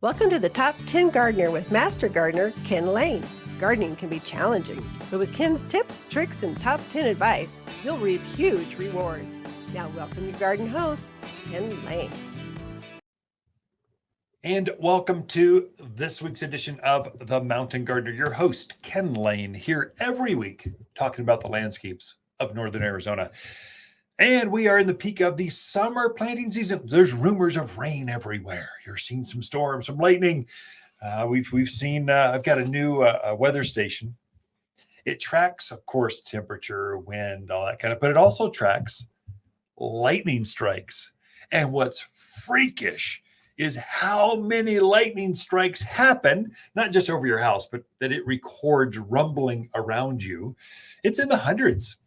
Welcome to the Top 10 Gardener with Master Gardener Ken Lain. Gardening can be challenging, but with Ken's tips, tricks, and top 10 advice, you'll reap huge rewards. Now welcome your garden host, Ken Lain. And welcome to this week's edition of The Mountain Gardener. Your host, Ken Lain, here every week talking about the landscapes of Northern Arizona. And we are in the peak of the summer planting season. There's rumors of rain everywhere. You're seeing some storms, some lightning. We've seen, I've got a new weather station. It tracks, of course, temperature, wind, all that kind of, but it also tracks lightning strikes. And what's freakish is how many lightning strikes happen, not just over your house, but that it records rumbling around you. It's in the hundreds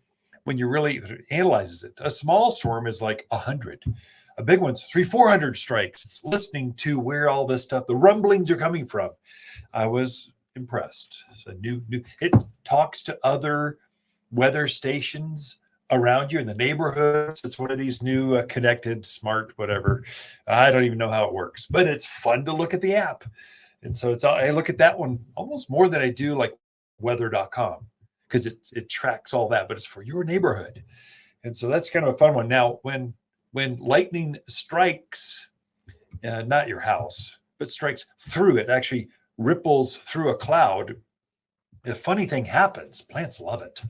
when you really analyzes it. A small storm is like 100. A big one's 300-400 strikes. It's listening to where all this stuff, the rumblings are coming from. I was impressed. So it talks to other weather stations around you in the neighborhoods. It's one of these new connected, smart, whatever. I don't even know how it works, but it's fun to look at the app. And so I look at that one almost more than I do like weather.com because it tracks all that, but it's for your neighborhood. And so that's kind of a fun one. Now, when lightning strikes, not your house, but strikes through it, actually ripples through a cloud, the funny thing happens. Plants love it.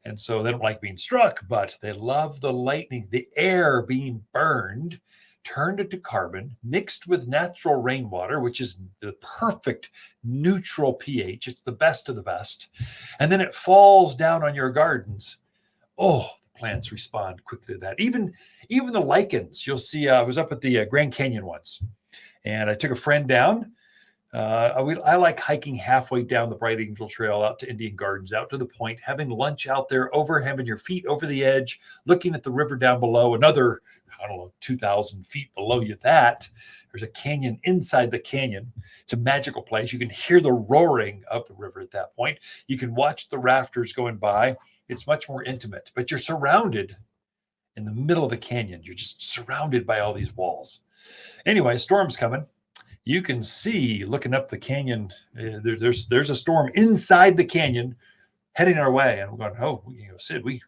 And so they don't like being struck, but they love the lightning, the air being burned, turned into carbon, mixed with natural rainwater, which is the perfect neutral pH. It's the best of the best. And then it falls down on your gardens. Oh, the plants respond quickly to that. Even the lichens, you'll see, I was up at the Grand Canyon once, and I took a friend down. I like hiking halfway down the Bright Angel Trail out to Indian Gardens, out to the point, having lunch out there, having your feet over the edge, looking at the river down below, another, 2,000 feet below you. There's a canyon inside the canyon. It's a magical place. You can hear the roaring of the river at that point. You can watch the rafters going by. It's much more intimate, but you're surrounded in the middle of the canyon. You're just surrounded by all these walls. Anyway, storm's coming. You can see, looking up the canyon, there's a storm inside the canyon heading our way. And we're going, Sid, we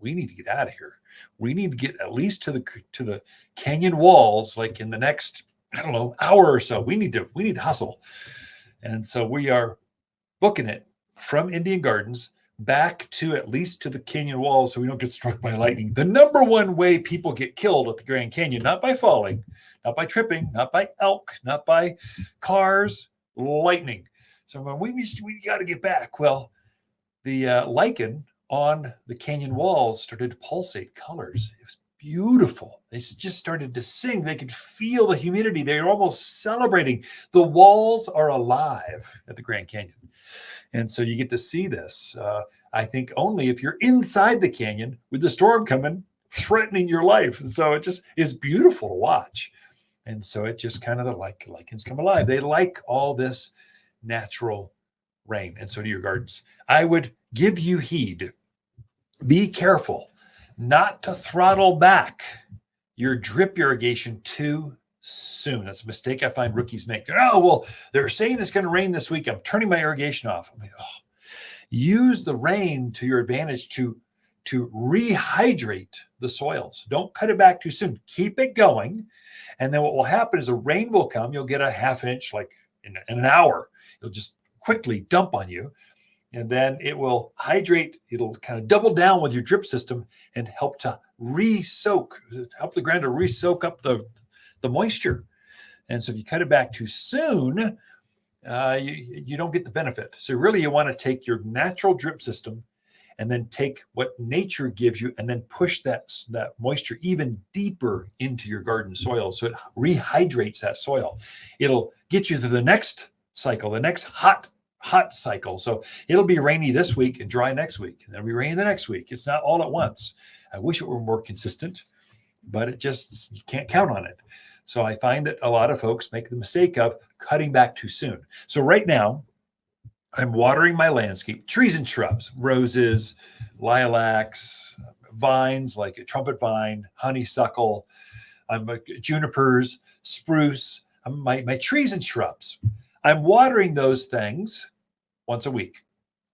need to get out of here. We need to get at least to the canyon walls, like in the next, hour or so. We need to hustle. And so we are booking it from Indian Gardens back to at least to the canyon walls so we don't get struck by lightning. The number one way people get killed at the Grand Canyon, not by falling, not by tripping, not by elk, not by cars, lightning. So we got to get back. Well, the lichen on the canyon walls started to pulsate colors. It was beautiful. They just started to sing. They could feel the humidity. They were almost celebrating. The walls are alive at the Grand Canyon. And so you get to see this, I think, only if you're inside the canyon with the storm coming, threatening your life. And so it just is beautiful to watch. And so it just kind of the lichens come alive. They like all this natural rain. And so do your gardens. I would give you heed. Be careful not to throttle back your drip irrigation too soon. That's a mistake I find rookies make. They're saying it's going to rain this week. I'm turning my irrigation off. Use the rain to your advantage to rehydrate the soils. Don't cut it back too soon. Keep it going. And then what will happen is the rain will come. You'll get a half inch like in an hour. It'll just quickly dump on you. And then it will hydrate. It'll kind of double down with your drip system and help to help the ground to re-soak up the moisture. And so if you cut it back too soon, you don't get the benefit. So really you want to take your natural drip system and then take what nature gives you and then push that moisture even deeper into your garden soil. So it rehydrates that soil. It'll get you to the next cycle, the next hot cycle. So it'll be rainy this week and dry next week. And it'll be rainy the next week. It's not all at once. I wish it were more consistent, but you can't count on it. So I find that a lot of folks make the mistake of cutting back too soon. So right now, I'm watering my landscape, trees and shrubs, roses, lilacs, vines like a trumpet vine, honeysuckle, junipers, spruce. my trees and shrubs. I'm watering those things once a week,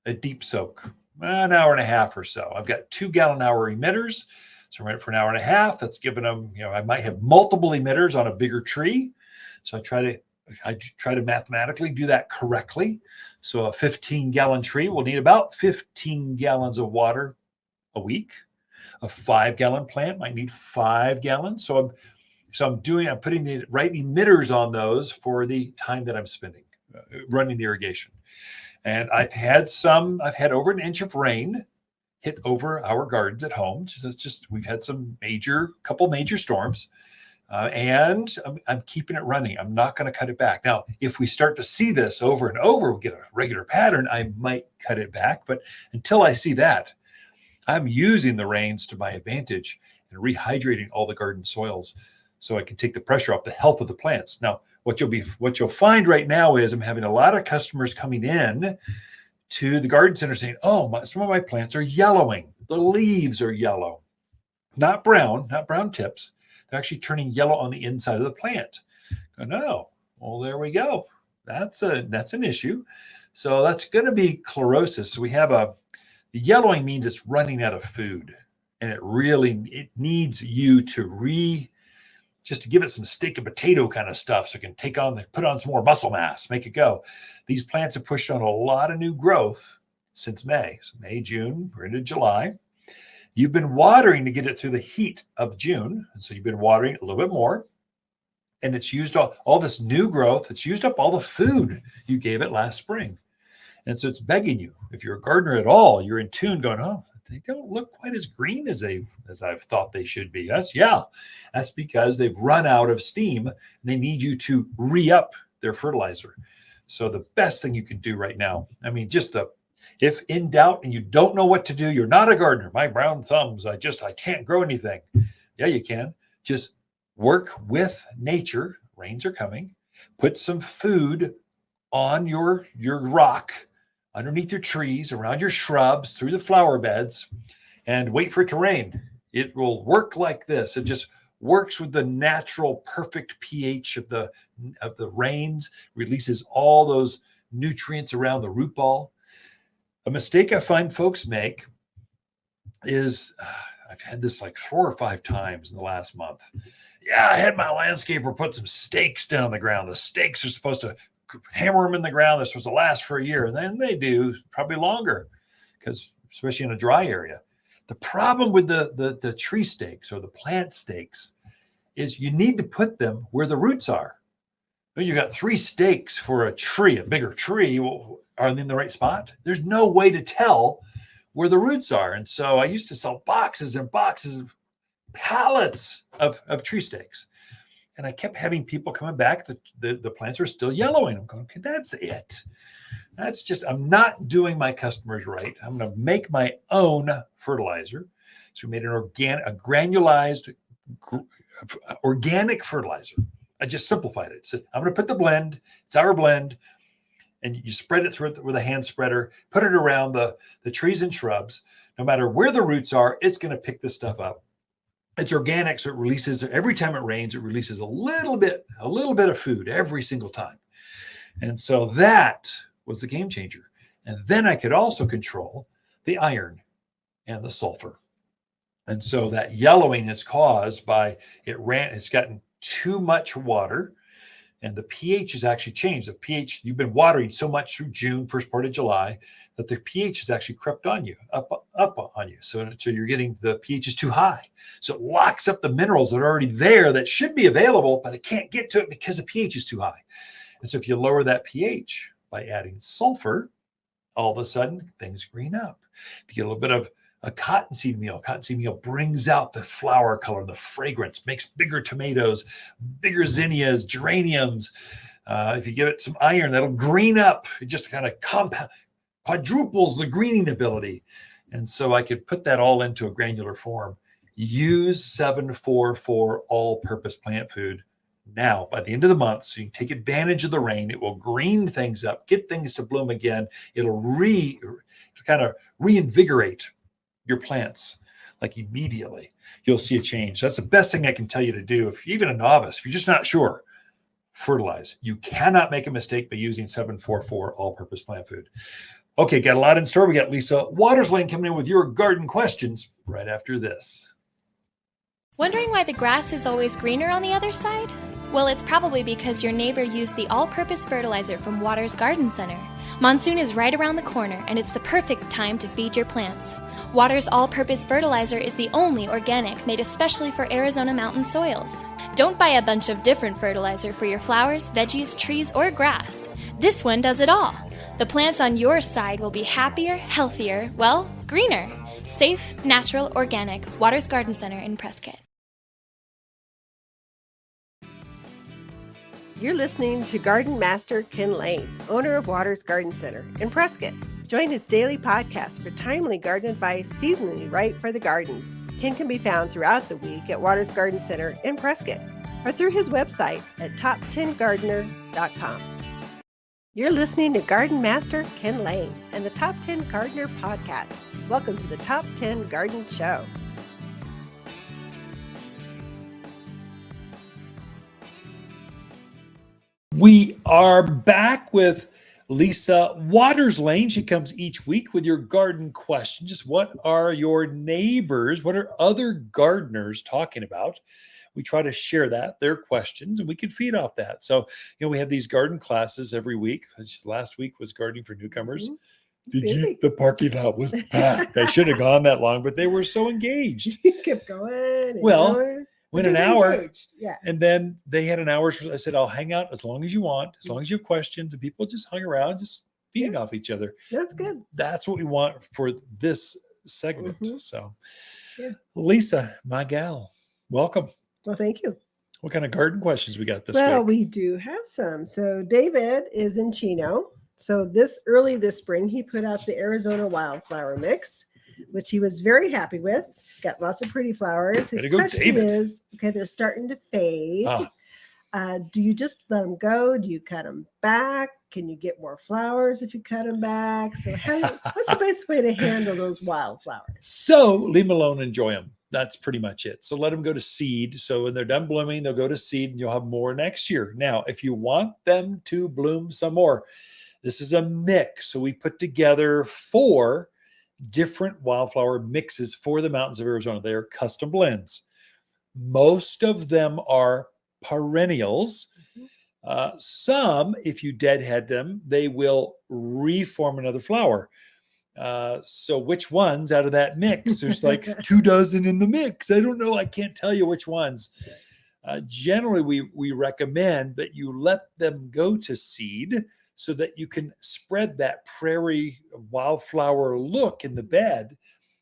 a deep soak, an hour and a half or so. I've got 2-gallon-hour emitters. So I run it for an hour and a half. That's giving them, I might have multiple emitters on a bigger tree. So I try to mathematically do that correctly. So a 15-gallon tree will need about 15 gallons of water a week. A 5-gallon plant might need 5 gallons. So I'm putting the right emitters on those for the time that I'm spending running the irrigation. And I've had over an inch of rain hit over our gardens at home. We've had couple major storms, and I'm keeping it running. I'm not going to cut it back. Now, if we start to see this over and over, we get a regular pattern, I might cut it back. But until I see that, I'm using the rains to my advantage and rehydrating all the garden soils so I can take the pressure off the health of the plants. Now, what you'll find right now is I'm having a lot of customers coming in to the garden center saying, some of my plants are yellowing. The leaves are yellow, not brown tips. They're actually turning yellow on the inside of the plant. No, well, there we go. That's an issue. So that's going to be chlorosis. So we have the yellowing means it's running out of food, and it needs you to just to give it some steak and potato kind of stuff so it can put on some more muscle mass, make it go. These plants have pushed on a lot of new growth since May. So May, June, we're into July. You've been watering to get it through the heat of June. And so you've been watering a little bit more. And it's used all this new growth. It's used up all the food you gave it last spring. And so it's begging you. If you're a gardener at all, you're in tune going, they don't look quite as green as I've thought they should be. That's because they've run out of steam. And they need you to re-up their fertilizer. So the best thing you can do right now, if in doubt and you don't know what to do, you're not a gardener. My brown thumbs, I can't grow anything. Yeah, you can. Just work with nature. Rains are coming. Put some food on your rock, underneath your trees, around your shrubs, through the flower beds, and wait for it to rain. It will work like this. It just works with the natural, perfect pH of the rains, releases all those nutrients around the root ball. A mistake I find folks make is, I've had this like 4 or 5 times in the last month. Yeah, I had my landscaper put some stakes down on the ground. The stakes are supposed to hammer them in the ground. They're supposed to last for a year, and then they do probably longer, because especially in a dry area. The problem with the tree stakes or the plant stakes is you need to put them where the roots are. When you got 3 stakes for a tree, a bigger tree, are they in the right spot? There's no way to tell where the roots are. And so I used to sell boxes and boxes of pallets of tree stakes. And I kept having people coming back. The plants are still yellowing. I'm going, okay, that's it. That's just, I'm not doing my customers right. I'm going to make my own fertilizer. So we made a granulized organic fertilizer. I just simplified it. So I'm going to put the blend. It's our blend. And you spread it through with a hand spreader, put it around the trees and shrubs. No matter where the roots are, it's going to pick this stuff up. It's organic, so it releases, every time it rains, it releases a little bit of food every single time. And so that was the game changer. And then I could also control the iron and the sulfur. And so that yellowing is caused by it's gotten too much water, and the pH has actually changed. The pH, you've been watering so much through June, first part of July, that the pH has actually crept on you, up on you. So you're getting, the pH is too high. So it locks up the minerals that are already there that should be available, but it can't get to it because the pH is too high. And so if you lower that pH by adding sulfur, all of a sudden things green up. If you get a little bit of a cottonseed meal brings out the flower color, the fragrance, makes bigger tomatoes, bigger zinnias, geraniums. If you give it some iron, that'll green up. It just kind of quadruples the greening ability. And so I could put that all into a granular form. Use 744 all-purpose plant food now by the end of the month, so you can take advantage of the rain. It will green things up, get things to bloom again. It'll kind of reinvigorate your plants, like immediately. You'll see a change. That's the best thing I can tell you to do. If you're even a novice, if you're just not sure, fertilize. You cannot make a mistake by using 744 all-purpose plant food. Okay, got a lot in store. We got Lisa Lain coming in with your garden questions right after this. Wondering why the grass is always greener on the other side? Well, it's probably because your neighbor used the all-purpose fertilizer from Waters Garden Center. Monsoon is right around the corner, and it's the perfect time to feed your plants. Waters all-purpose fertilizer is the only organic made especially for Arizona mountain soils. Don't buy a bunch of different fertilizer for your flowers, veggies, trees, or grass. This one does it all. The plants on your side will be happier, healthier, well, greener. Safe, natural, organic. Waters Garden Center in Prescott. You're listening to Garden Master Ken Lain, owner of Waters Garden Center in Prescott. Join his daily podcast for timely garden advice seasonally right for the gardens. Ken can be found throughout the week at Waters Garden Center in Prescott or through his website at top10gardener.com. You're listening to Garden Master Ken Lain and the Top 10 Gardener podcast. Welcome to the Top 10 Garden Show. We are back with Lisa Lain. She comes each week with your garden question. Just what are your neighbors, what are other gardeners talking about? We try to share their questions, and we can feed off that. So, we have these garden classes every week. Last week was gardening for newcomers. Mm-hmm. The parking lot was packed. I should have gone that long, but they were so engaged. You kept going. Went an hour, engaged. Yeah. And then they had an hour. I said, I'll hang out as long as you want, as long as you have questions. And people just hung around, just feeding off each other. That's good. That's what we want for this segment. Mm-hmm. So, Lisa, my gal, welcome. Well, thank you. What kind of garden questions we got this week? Well, we do have some. So David is in Chino. So early this spring, he put out the Arizona Wildflower mix, which he was very happy with. Got lots of pretty flowers. His question is, they're starting to fade. Do you just let them go? Do you cut them back? Can you get more flowers if you cut them back? So what's the best way to handle those wildflowers? So leave them alone, enjoy them. That's pretty much it. So let them go to seed. So when they're done blooming, they'll go to seed and you'll have more next year. Now, if you want them to bloom some more, this is a mix. So we put together 4 different wildflower mixes for the mountains of Arizona. They are custom blends. Most of them are perennials. Some, if you deadhead them, they will reform another flower. So which ones out of that mix? There's like 24 in the mix. I don't know. I can't tell you which ones. Generally, we recommend that you let them go to seed so that you can spread that prairie wildflower look in the bed.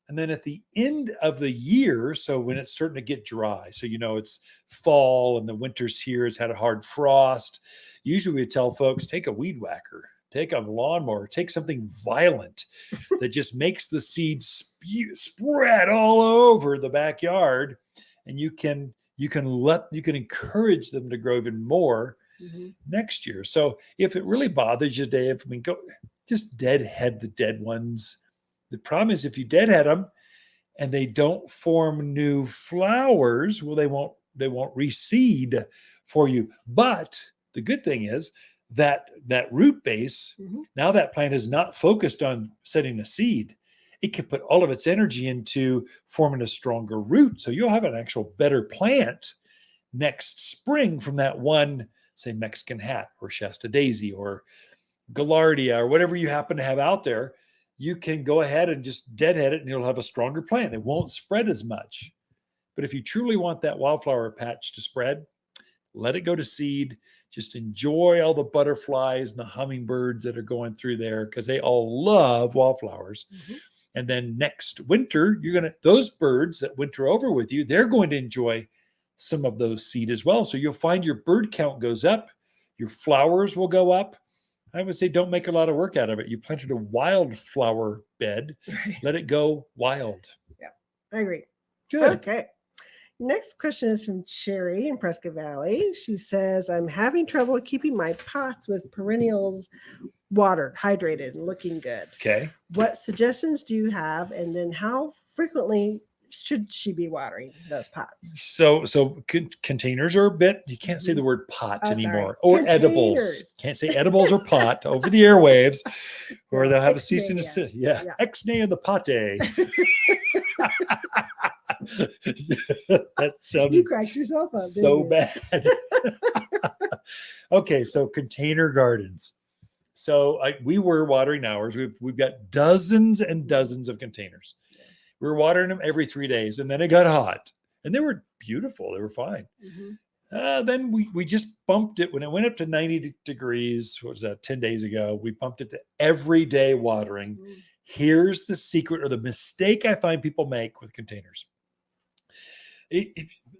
And then at the end of the year, so when it's starting to get dry, so it's fall and the winter's here, it's had a hard frost. Usually we tell folks, take a weed whacker, take a lawnmower, take something violent that just makes the seed spread all over the backyard, and you can encourage them to grow even more next year. So if it really bothers you, Dave, go just deadhead the dead ones. The problem is if you deadhead them and they don't form new flowers, well, they won't reseed for you. But the good thing is that root base, now that plant is not focused on setting a seed. It can put all of its energy into forming a stronger root. So you'll have an actual better plant next spring from that one, say, Mexican hat or Shasta daisy or Gaillardia or whatever you happen to have out there. You can go ahead and just deadhead it and you'll have a stronger plant. It won't spread as much. But if you truly want that wildflower patch to spread, let it go to seed. Just enjoy all the butterflies and the hummingbirds that are going through there because they all love wildflowers. And then next winter, those birds that winter over with you, they're going to enjoy some of those seed as well. So you'll find your bird count goes up, your flowers will go up. I would say don't make a lot of work out of it. You planted a wildflower bed, let it go wild. Yeah, I agree. Good. Okay. Next question is from Sherry in Prescott Valley. She says, I'm having trouble keeping my pots with perennials watered, hydrated, and looking good. Okay. What suggestions do you have? And then how frequently should she be watering those pots? So containers are a bit, you can't say the word pot Oh, anymore. sorry. Or edibles. Containers. Can't say edibles or pot over the airwaves, or Yeah, they'll have a cease and ixnay, desist. yeah. Ex-nay in the pate. That You sounded cracked yourself up. so didn't you? bad. Okay, so container gardens. So we were watering ours. We've got dozens and dozens of containers. We were watering them every 3 days, and then it got hot, and they were beautiful. They were fine. Then we just bumped it when it went up to 90 degrees. What was that? 10 days ago, we bumped it to everyday watering. Here's the secret or the mistake I find people make with containers.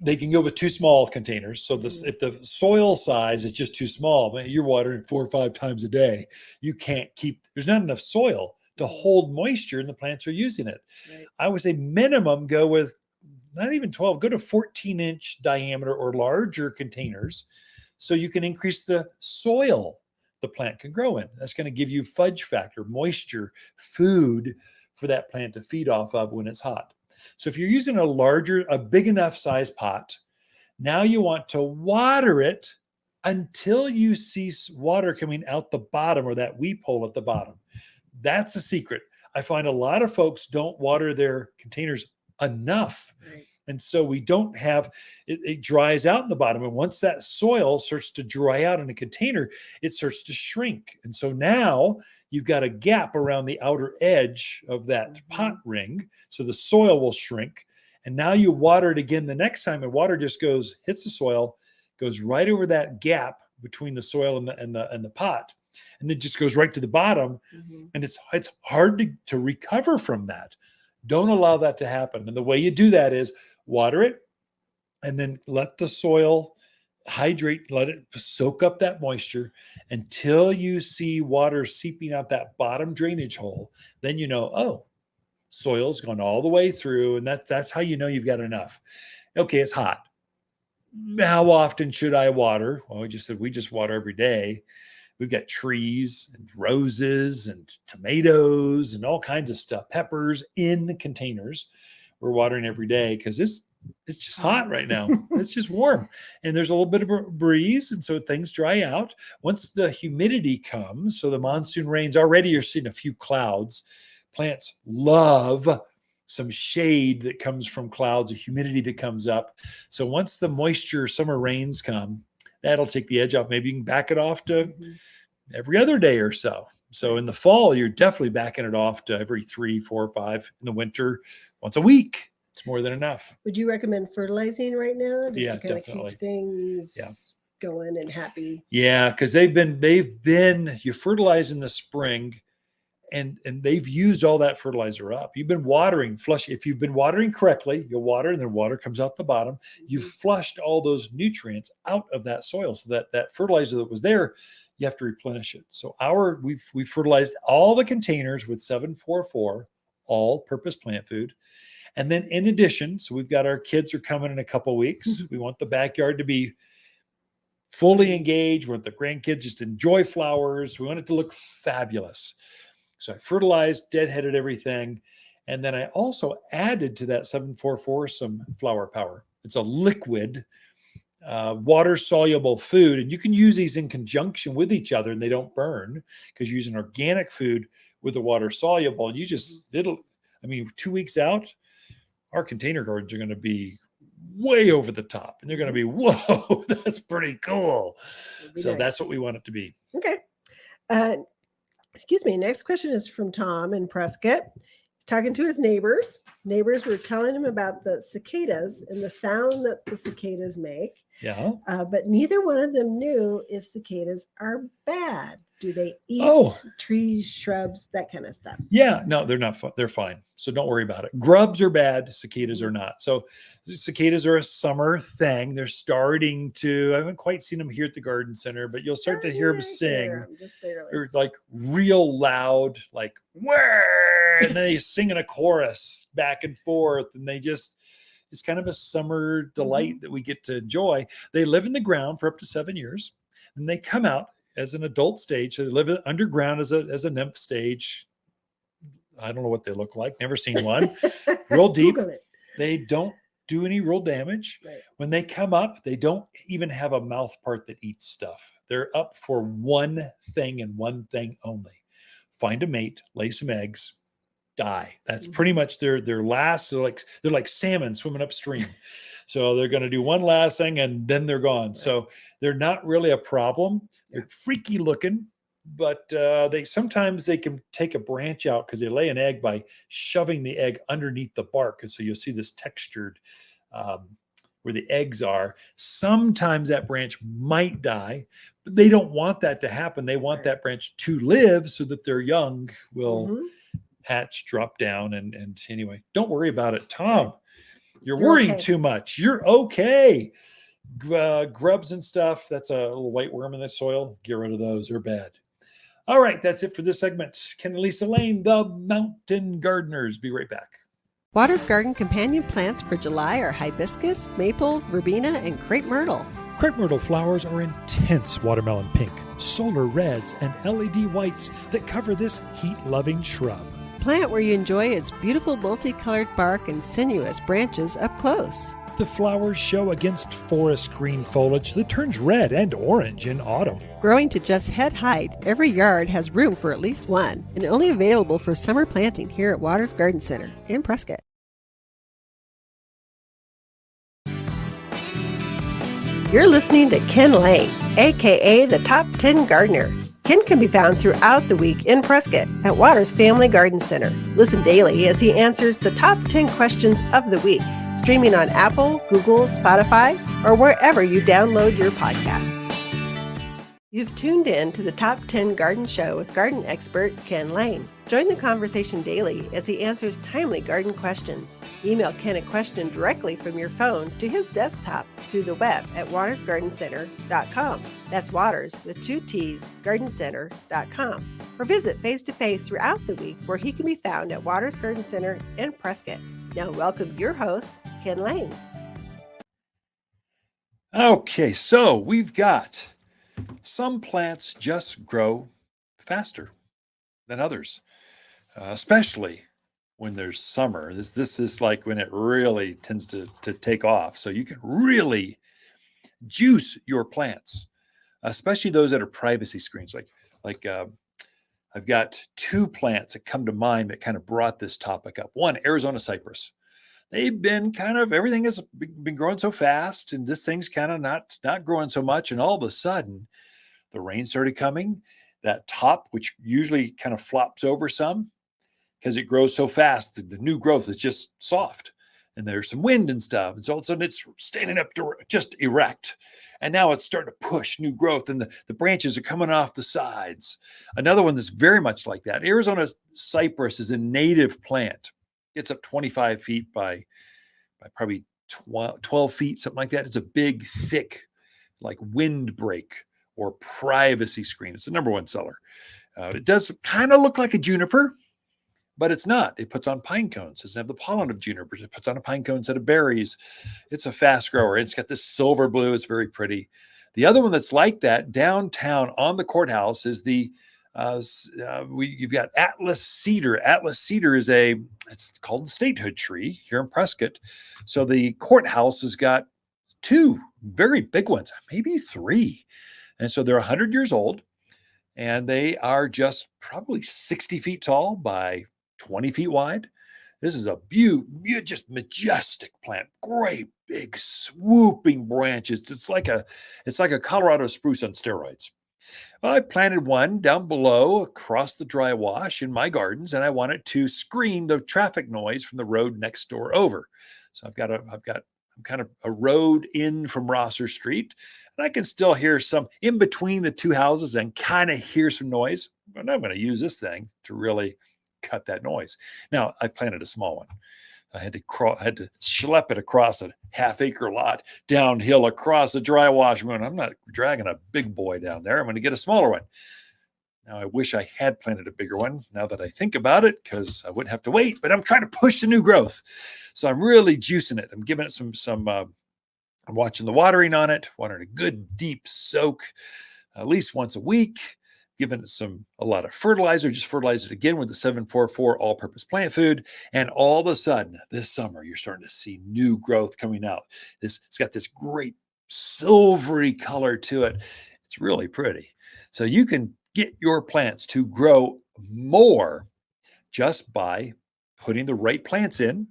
They can go with too small containers. So if the soil size is just too small, but you're watering 4 or 5 times a day, you can't there's not enough soil to hold moisture and the plants are using it. Right. I would say minimum go with not even 12, go to 14-inch diameter or larger containers so you can increase the soil the plant can grow in. That's going to give you fudge factor, moisture, food for that plant to feed off of when it's hot. So if you're using a big enough size pot, now you want to water it until you see water coming out the bottom or that weep hole at the bottom. That's the secret. I find a lot of folks don't water their containers enough. Right. And so we don't have, it dries out in the bottom. And once that soil starts to dry out in a container, it starts to shrink. And so now you've got a gap around the outer edge of that pot ring. So the soil will shrink. And now you water it again the next time, and water just hits the soil, goes right over that gap between the soil and the pot. And then just goes right to the bottom. And it's hard to recover from that. Don't allow that to happen. And the way you do that is water it and then let the soil hydrate, let it soak up that moisture until you see water seeping out that bottom drainage hole. Then you know, oh, soil's gone all the way through, and that's how you know you've got enough. Okay, it's hot. How often should I water? Well, we just water every day. We've got trees and roses and tomatoes and all kinds of stuff, peppers in containers. We're watering every day because it's just hot right now. It's just warm. And there's a little bit of a breeze. And so things dry out. Once the humidity comes, so the monsoon rains, already you're seeing a few clouds. Plants love some shade that comes from clouds, a humidity that comes up. So once the moisture, summer rains come, that'll take the edge off. Maybe you can back it off to every other day or so. So in the fall, you're definitely backing it off to every 3, 4, 5. In the winter, once a week. It's more than enough. Would you recommend fertilizing right now just to kind definitely. of keep things going and happy? Yeah, because you fertilize in the spring and they've used all that fertilizer up. You've been watering, if you've been watering correctly, you'll water and then water comes out the bottom. You've flushed all those nutrients out of that soil so that fertilizer that was there, you have to replenish it. So we've fertilized all the containers with 744, all-purpose plant food. And then in addition, so we've got our kids are coming in a couple weeks. We want the backyard to be fully engaged. We want the grandkids just enjoy flowers. We want it to look fabulous. So I fertilized, deadheaded everything. And then I also added to that 744 some flower power. It's a liquid, water-soluble food. And you can use these in conjunction with each other and they don't burn because you're using organic food with the water-soluble. And 2 weeks out, our container gardens are going to be way over the top. And they're going to be, whoa, that's pretty cool. So nice. That's what we want it to be. Okay. Excuse me. Next question is from Tom in Prescott. He's talking to his neighbors. Neighbors were telling him about the cicadas and the sound that the cicadas make. Yeah. But neither one of them knew if cicadas are bad. Do they eat trees, shrubs, that kind of stuff? Yeah, no, they're not. They're fine. So don't worry about it. Grubs are bad. Cicadas are not. So cicadas are a summer thing. They're starting to, I haven't quite seen them here at the garden center, but you'll start to hear them sing. Just barely. They're like real loud, like, where, and they sing in a chorus back and forth. And it's kind of a summer delight that we get to enjoy. They live in the ground for up to 7 years and they come out as an adult stage. So they live underground as a nymph stage. I don't know what they look like. Never seen one. Real deep. They don't do any real damage. Right. When they come up, they don't even have a mouth part that eats stuff. They're up for one thing and one thing only. Find a mate, lay some eggs, die. That's pretty much their last. They're like salmon swimming upstream. So they're going to do one last thing and then they're gone. Right. So they're not really a problem. They're freaky looking, but they can take a branch out because they lay an egg by shoving the egg underneath the bark. And so you'll see this textured where the eggs are. Sometimes that branch might die, but they don't want that to happen. They want that branch to live so that their young will hatch, drop down. And anyway, don't worry about it, Tom. You're worrying too much. You're okay. Grubs and stuff, that's a little white worm in the soil. Get rid of those. They're bad. All right, that's it for this segment. Ken and Lisa Lain, the Mountain Gardeners. Be right back. Waters Garden companion plants for July are hibiscus, maple, verbena, and crepe myrtle. Crepe myrtle flowers are intense watermelon pink, solar reds, and LED whites that cover this heat-loving shrub. Plant where you enjoy its beautiful multicolored bark and sinuous branches up close. The flowers show against forest green foliage that turns red and orange in autumn. Growing to just head height, every yard has room for at least one, and only available for summer planting here at Waters Garden Center in Prescott. You're listening to Ken Lain, aka the Top 10 Gardener. Ken can be found throughout the week in Prescott at Waters Family Garden Center. Listen daily as he answers the top 10 questions of the week, streaming on Apple, Google, Spotify, or wherever you download your podcasts. You've tuned in to the Top 10 Garden Show with garden expert Ken Lain. Join the conversation daily as he answers timely garden questions. Email Ken a question directly from your phone to his desktop through the web at watersgardencenter.com. That's Waters with 2 T's, gardencenter.com. Or visit face-to-face throughout the week where he can be found at Waters Garden Center in Prescott. Now welcome your host, Ken Lain. Okay, so we've got some plants just grow faster than others, especially when there's summer. This is like when it really tends to take off. So you can really juice your plants, especially those that are privacy screens. Like I've got 2 plants that come to mind that kind of brought this topic up. One, Arizona cypress. They've been everything has been growing so fast, and this thing's kind of not growing so much. And all of a sudden, the rain started coming. That top, which usually kind of flops over some because it grows so fast, the new growth is just soft. And there's some wind and stuff. And so all of a sudden, it's standing up just erect. And now it's starting to push new growth, and the branches are coming off the sides. Another one that's very much like that. Arizona cypress is a native plant. It's up 25 feet by probably 12 feet, something like that. It's a big, thick, like windbreak or privacy screen. It's the number 1 seller. It does kind of look like a juniper, but it's not. It puts on pine cones. It doesn't have the pollen of junipers. It puts on a pine cone instead of berries. It's a fast grower. It's got this silver blue. It's very pretty. The other one that's like that downtown on the courthouse is you've got Atlas cedar. Atlas cedar it's called the statehood tree here in Prescott. So the courthouse has got 2 very big ones, maybe 3. And so they're 100 years old, and they are just probably 60 feet tall by 20 feet wide. This is a just majestic plant, great big swooping branches. It's like a Colorado spruce on steroids. Well, I planted one down below across the dry wash in my gardens, and I wanted to screen the traffic noise from the road next door over. So I'm kind of a road in from Rosser Street, and I can still hear some in between the 2 houses and kind of hear some noise. But I'm going to use this thing to really cut that noise. Now, I planted a small one. I had to schlep it across a half-acre lot, downhill across the dry wash. I'm not dragging a big boy down there. I'm going to get a smaller one. Now, I wish I had planted a bigger one now that I think about it, because I wouldn't have to wait, but I'm trying to push the new growth. So I'm really juicing it. I'm giving it some I'm watching the watering on it, watering a good deep soak at least once a week. given it a lot of fertilizer, just fertilize it again with the 744 all-purpose plant food. And all of a sudden this summer, you're starting to see new growth coming out. It's got this great silvery color to it. It's really pretty. So you can get your plants to grow more just by putting the right plants in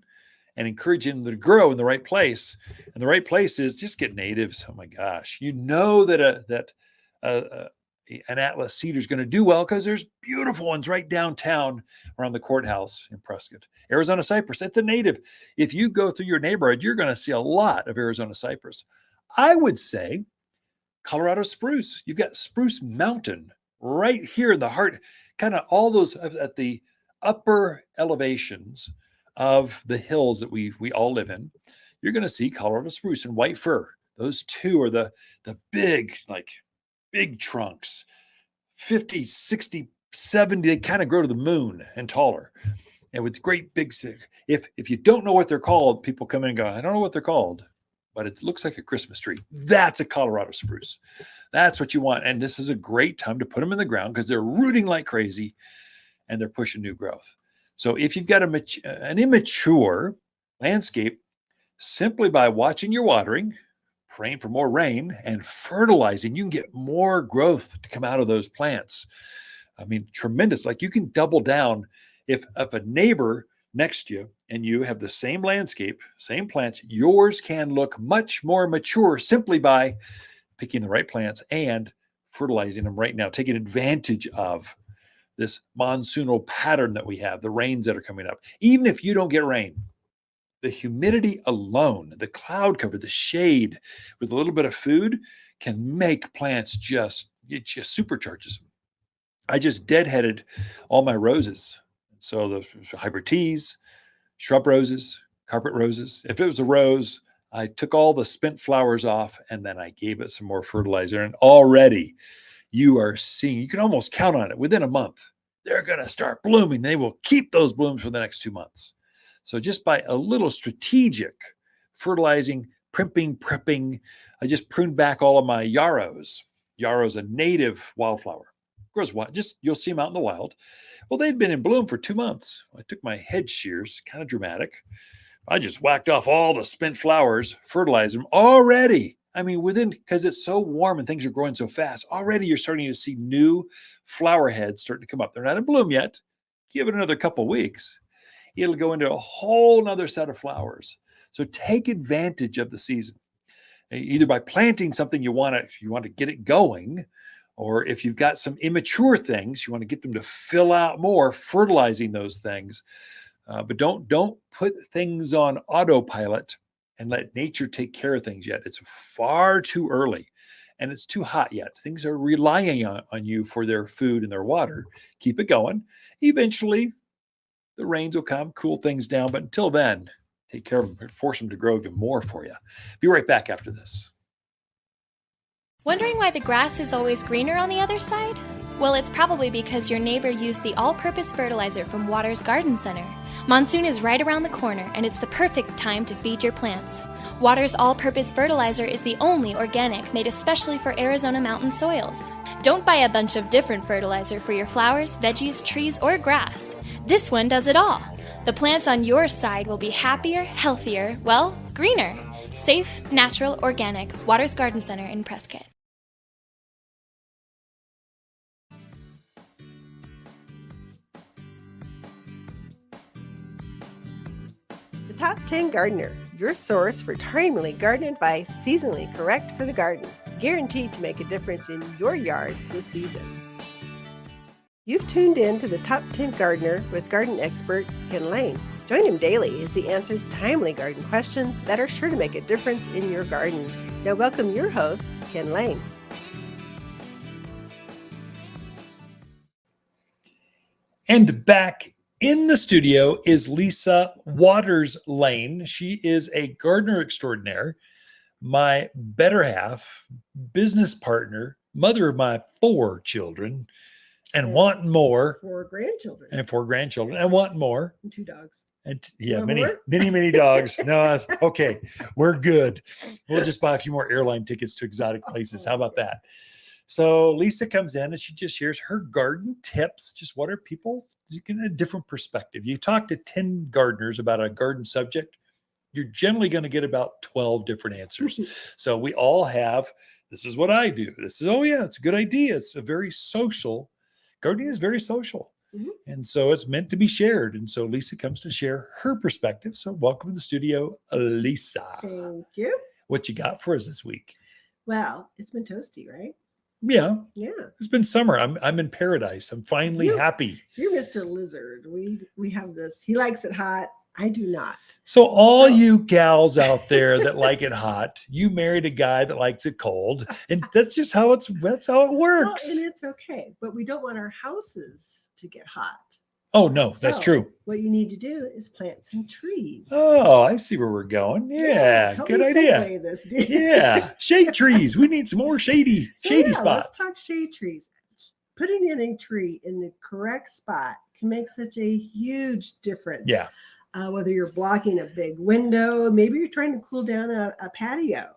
and encouraging them to grow in the right place. And the right place is just get natives. Oh my gosh. You know that an Atlas cedar is going to do well because there's beautiful ones right downtown around the courthouse in Prescott. Arizona cypress, it's a native. If you go through your neighborhood, you're going to see a lot of Arizona cypress. I would say Colorado spruce. You've got Spruce Mountain right here in the heart, kind of all those at the upper elevations of the hills that we all live in. You're going to see Colorado spruce and white fir. Those two are the big, big trunks, 50, 60, 70, they kind of grow to the moon and taller. And with great big, if you don't know what they're called, people come in and go, I don't know what they're called, but it looks like a Christmas tree. That's a Colorado spruce. That's what you want. And this is a great time to put them in the ground because they're rooting like crazy and they're pushing new growth. So if you've got an immature landscape, simply by watching your watering, praying for more rain, and fertilizing, you can get more growth to come out of those plants. I mean, tremendous. Like you can double down if a neighbor next to you and you have the same landscape, same plants, yours can look much more mature simply by picking the right plants and fertilizing them right now, taking advantage of this monsoonal pattern that we have, the rains that are coming up. Even if you don't get rain, the humidity alone, the cloud cover, the shade with a little bit of food can make plants it just supercharges them. I just deadheaded all my roses. So the hybrid teas, shrub roses, carpet roses. If it was a rose, I took all the spent flowers off and then I gave it some more fertilizer. And already you are seeing, you can almost count on it within a month. They're going to start blooming. They will keep those blooms for the next 2 months. So just by a little strategic fertilizing, prepping, I just pruned back all of my yarrows. Yarrow is a native wildflower. Grows wild. You'll see them out in the wild. Well, they'd been in bloom for 2 months. I took my hedge shears, kind of dramatic. I just whacked off all the spent flowers, fertilized them already. I mean, because it's so warm and things are growing so fast, already you're starting to see new flower heads starting to come up. They're not in bloom yet. Give it another couple of weeks. It'll go into a whole nother set of flowers. So take advantage of the season, either by planting something you want to get it going, or if you've got some immature things, you want to get them to fill out more, fertilizing those things. But don't put things on autopilot and let nature take care of things yet. It's far too early and it's too hot yet. Things are relying on you for their food and their water. Keep it going. Eventually, the rains will come, cool things down. But until then, take care of them, force them to grow even more for you. Be right back after this. Wondering why the grass is always greener on the other side? Well, it's probably because your neighbor used the all-purpose fertilizer from Waters Garden Center. Monsoon is right around the corner, and it's the perfect time to feed your plants. Waters all-purpose fertilizer is the only organic made especially for Arizona mountain soils. Don't buy a bunch of different fertilizer for your flowers, veggies, trees, or grass. This one does it all. The plants on your side will be happier, healthier, well, greener. Safe, natural, organic. Waters Garden Center in Prescott. The Top 10 Gardener, your source for timely garden advice, seasonally correct for the garden, guaranteed to make a difference in your yard this season. You've tuned in to the Top 10 Gardener with garden expert Ken Lain. Join him daily as he answers timely garden questions that are sure to make a difference in your gardens. Now welcome your host, Ken Lain. And back in the studio is Lisa Lain. She is a gardener extraordinaire, my better half, business partner, mother of my 4 children, and wanting more. 4 grandchildren. And 4 grandchildren, and wanting more. And 2 dogs. And many dogs. No, okay, we're good. We'll just buy a few more airline tickets to exotic places. How about that? So Lisa comes in and she just shares her garden tips. Just what are people, you get a different perspective. You talk to 10 gardeners about a garden subject, you're generally going to get about 12 different answers. So we all have, this is what I do. This is, oh yeah, it's a good idea. It's a very social, gardening is very social. Mhm. And so it's meant to be shared. And so Lisa comes to share her perspective. So welcome to the studio, Lisa. Thank you. What you got for us this week? Well, it's been toasty, right? Yeah, Yeah. it's been summer. I'm in paradise. I'm finally happy. You're Mr. Lizard. We have this. He likes it hot. I do not. So all you gals out there that like it hot, you married a guy that likes it cold, and that's just how that's how it works. Well, and it's okay, but we don't want our houses to get hot. Oh no, that's So, true. What you need to do is plant some trees. Oh, I see where we're going. Yeah, help good me idea. segue this, dude. Yeah, shade trees. We need some more shady spots. Let's talk shade trees. Putting in a tree in the correct spot can make such a huge difference. Yeah. Whether you're blocking a big window, maybe you're trying to cool down a patio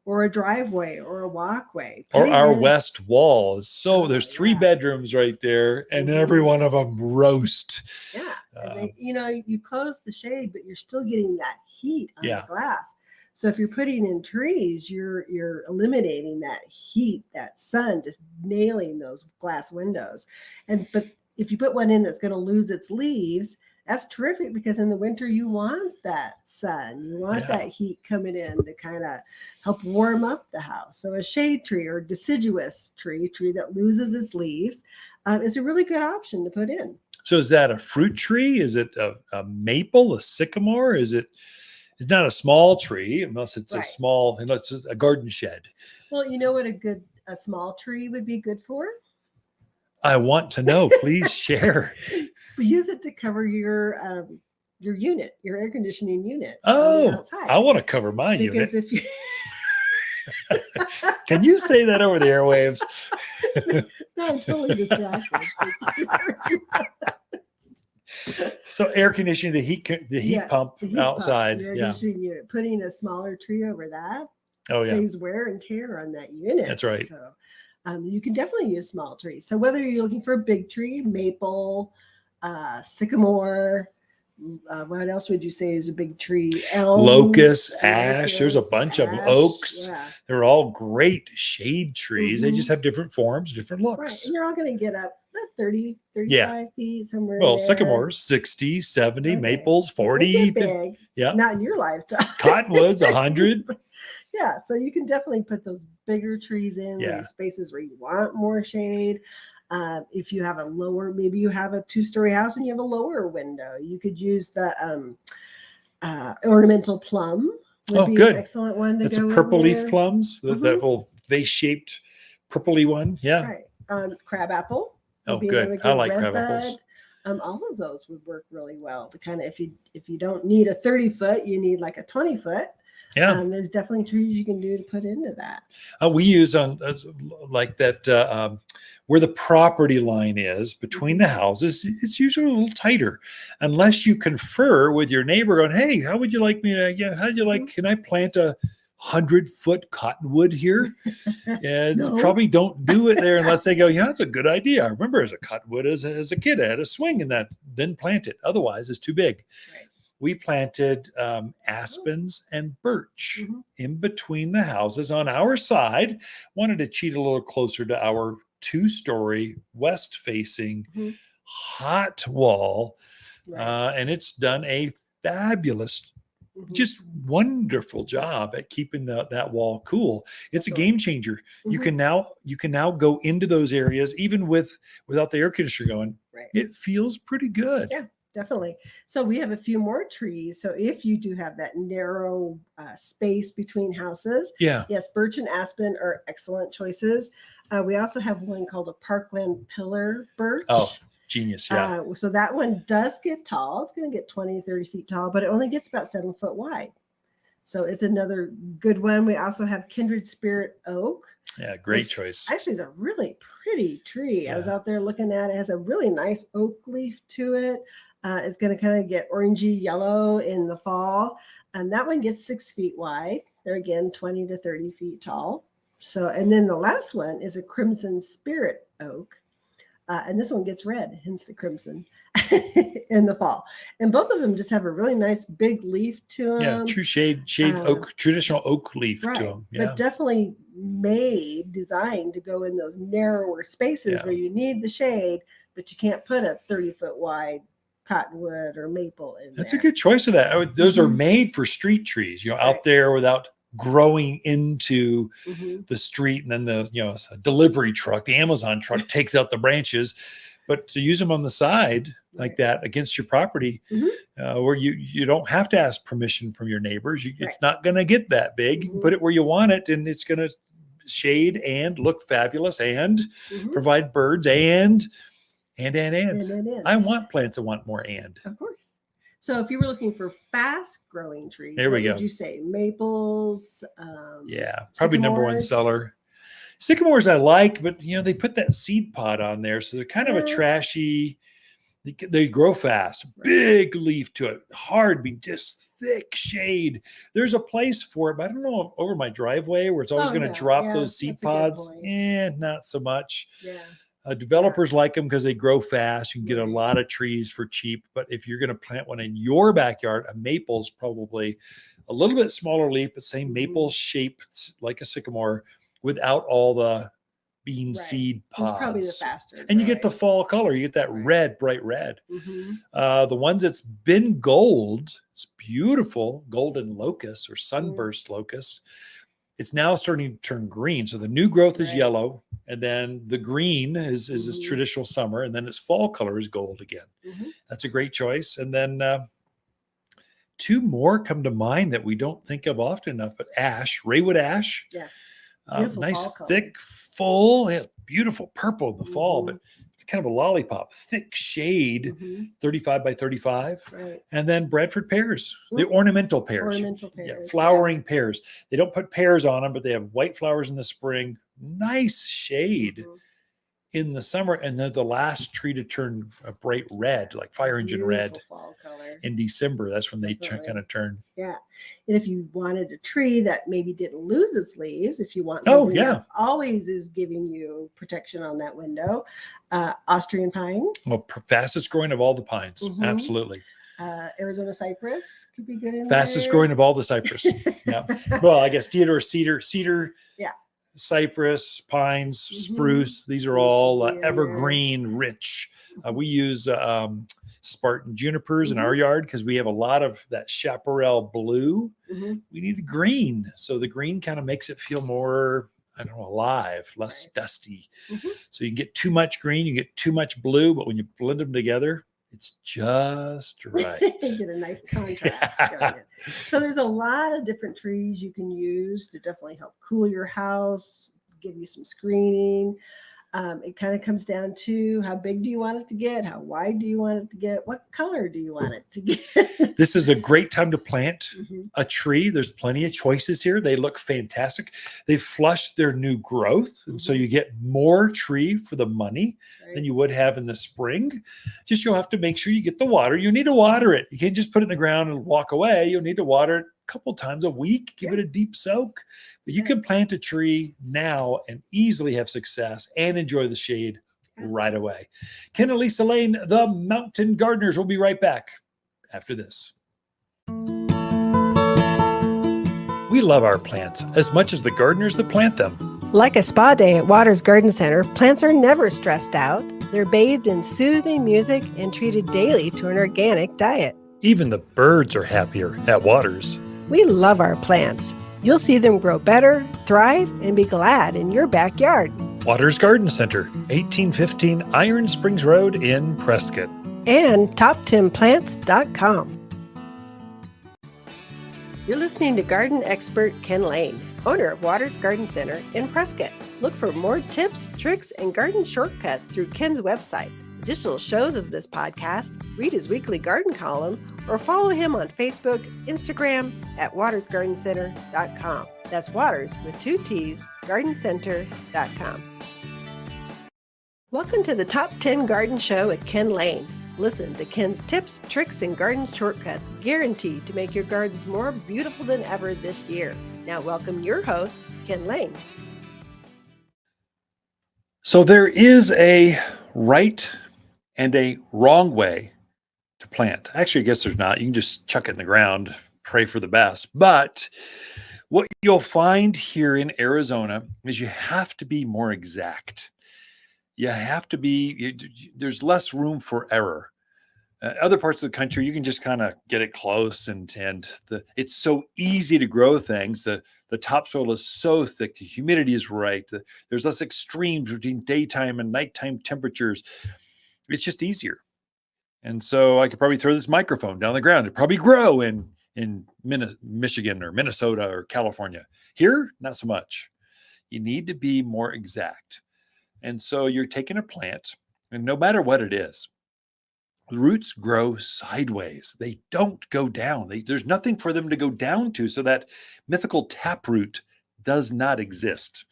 or a driveway or a walkway. Or our west wall is so there's 3 yeah. bedrooms right there, and Mhm. every one of them roast. Yeah. And you close the shade, but you're still getting that heat on the glass. So if you're putting in trees, you're eliminating that heat, that sun, just nailing those glass windows. But if you put one in that's going to lose its leaves, that's terrific, because in the winter you want that sun, you want that heat coming in to kind of help warm up the house. So a shade tree or deciduous tree that loses its leaves is a really good option to put in. So is that a fruit tree? Is it a maple, a sycamore? It's not a small tree unless it's unless it's a garden shed. Well, you know what a small tree would be good for? I want to know. Please share. Use it to cover your unit, your air conditioning unit. Oh, I want to cover my unit. If you Can you say that over the airwaves? No, I'm totally distracted. So air conditioning, the heat pump outside. Air conditioning unit. Putting a smaller tree over that saves wear and tear on that unit. That's right. So you can definitely use small trees. So whether you're looking for a big tree, maple, sycamore, what else would you say is a big tree? Elms, locust, ash. There's a bunch of them. Oaks. Yeah. They're all great shade trees. They just have different forms, different looks. Right. And they're all going to get up 30, 35 feet somewhere. Well, there. sycamores, 60, 70, maples, 40. They get big. Yeah. Not in your lifetime. Cottonwoods, 100. Yeah. So you can definitely put those bigger trees in spaces where you want more shade. If you have maybe you have a 2-story house and you have a lower window, you could use the ornamental plum. Would be good. An excellent one to It's go a purple in leaf plums, that little vase-shaped purpley one. Yeah. Right. Crabapple. Oh, good. I like crab apples. All of those would work really well to kind of, if you don't need a 30-foot, you need like a 20-foot. Yeah. There's definitely trees you can do to put into that. We use like that where the property line is between the houses. It's usually a little tighter, unless you confer with your neighbor going, hey, how would you like me to, how'd you like, can I plant a 100-foot cottonwood here? Probably don't do it there unless they go, that's a good idea. I remember as a cottonwood as a kid, I had a swing in that, then plant it. Otherwise it's too big. Right. We planted aspens and birch in between the houses on our side. Wanted to cheat a little closer to our 2-story west-facing hot wall. Right. And it's done a fabulous, just witherful job at keeping that wall cool. It's a game changer. You can now go into those areas even without the air conditioner going. Right. It feels pretty good. Yeah. Definitely. So we have a few more trees. So if you do have that narrow space between houses, yes, birch and aspen are excellent choices. We also have one called a parkland pillar birch. Oh, genius. Yeah. So that one does get tall. It's going to get 20, 30 feet tall, but it only gets about 7 foot wide. So it's another good one. We also have kindred spirit oak. Yeah, great choice. Actually, it's a really pretty tree. I was out there looking at it. It has a really nice oak leaf to it. It's going to kind of get orangey yellow in the fall. And that one gets 6 feet wide. They're again 20 to 30 feet tall. So, and then the last one is a crimson spirit oak. And this one gets red, hence the crimson in the fall. And both of them just have a really nice big leaf to them. Yeah, true shade oak, traditional oak leaf to them. Yeah. But definitely designed to go in those narrower spaces where you need the shade, but you can't put a 30-foot wide cottonwood or maple in That's there. a good choice of that. Those are made for street trees, out there without growing into the street, and then the a delivery truck, the Amazon truck takes out the branches. But to use them on the side like that against your property, where you don't have to ask permission from your neighbors. It's not going to get that big. You can put it where you want it, and it's going to shade and look fabulous and provide birds and. I want plants that want more and. Of course. So if you were looking for fast growing trees, there we go. What would you say? Maples? Probably number one seller. Sycamores I like, but they put that seed pod on there, so they're kind of a trashy. They grow fast, big leaf to it, hard, just thick shade. There's a place for it, but I don't know, over my driveway where it's always going to drop those seed pods. Not so much. Yeah. Developers like them because they grow fast. You can get a lot of trees for cheap. But if you're going to plant one in your backyard, a maple's probably a little bit smaller leaf, but same maple shape like a sycamore without all the bean seed pods. It's probably the faster. And you get the fall color. You get that red, bright red. The ones that's been gold, it's beautiful, golden locust or sunburst locust. It's now starting to turn green. So the new growth is yellow, and then the green is this traditional summer, and then its fall color is gold again. That's a great choice. And then two more come to mind that we don't think of often enough, but ash, Raywood ash. Yeah. Nice, thick, full, beautiful purple in the fall, but it's kind of a lollipop, thick shade, 35 by 35. Right. And then Bradford pears, the ornamental pears. Pears. Flowering pears. They don't put pears on them, but they have white flowers in the spring. Nice shade in the summer. And then the last tree to turn a bright red, like fire engine red, fall color. In December. That's when they kind of turn. Yeah. And if you wanted a tree that maybe didn't lose its leaves, if you want something that always is giving you protection on that window, Austrian pine. Well, fastest growing of all the pines. Absolutely. Arizona cypress could be good in fastest there. growing of all the cypress. Well, I guess Theodore cedar. Cypress, pines, spruce. These are all evergreen rich. We use spurt and junipers in our yard because we have a lot of that chaparral blue. We need green. So the green kind of makes it feel more, alive, less dusty. So you can get too much green, you get too much blue, but when you blend them together, it's just right. You get a nice contrast going. So there's a lot of different trees you can use to definitely help cool your house, give you some screening. It kind of comes down to how big do you want it to get? How wide do you want it to get? What color do you want it to get? This is a great time to plant a tree. There's plenty of choices here. They look fantastic. They've flushed their new growth. And so you get more tree for the money than you would have in the spring. Just you'll have to make sure you get the water. You need to water it. You can't just put it in the ground and walk away. You'll need to water it a couple times a week, give it a deep soak. But you can plant a tree now and easily have success and enjoy the shade right away. Ken and Lisa Lain, the Mountain Gardeners. We'll be right back after this. We love our plants as much as the gardeners that plant them. Like a spa day at Waters Garden Center, plants are never stressed out. They're bathed in soothing music and treated daily to an organic diet. Even the birds are happier at Waters. We love our plants. You'll see them grow better, thrive, and be glad in your backyard. Waters Garden Center, 1815 Iron Springs Road in Prescott. And top10plants.com. You're listening to garden expert Ken Lain, owner of Waters Garden Center in Prescott. Look for more tips, tricks, and garden shortcuts through Ken's website. Additional shows of this podcast, read his weekly garden column, or follow him on Facebook, Instagram at watersgardencenter.com. That's Waters with 2 T's, gardencenter.com. Welcome to the Top 10 Garden Show with Ken Lain. Listen to Ken's tips, tricks, and garden shortcuts guaranteed to make your gardens more beautiful than ever this year. Now welcome your host, Ken Lain. So there is a right and a wrong way to plant. Actually, I guess there's not. You can just chuck it in the ground, pray for the best. But what you'll find here in Arizona is you have to be more exact. You have to be, there's less room for error. Other parts of the country, you can just kind of get it close, and it's so easy to grow things. The topsoil is so thick, the humidity is right. There's less extremes between daytime and nighttime temperatures. It's just easier. And so I could probably throw this microphone down the ground. It'd probably grow in Michigan or Minnesota or California. Here, not so much. You need to be more exact. And so you're taking a plant, and no matter what it is, the roots grow sideways. They don't go down. There's nothing for them to go down to. So that mythical taproot does not exist.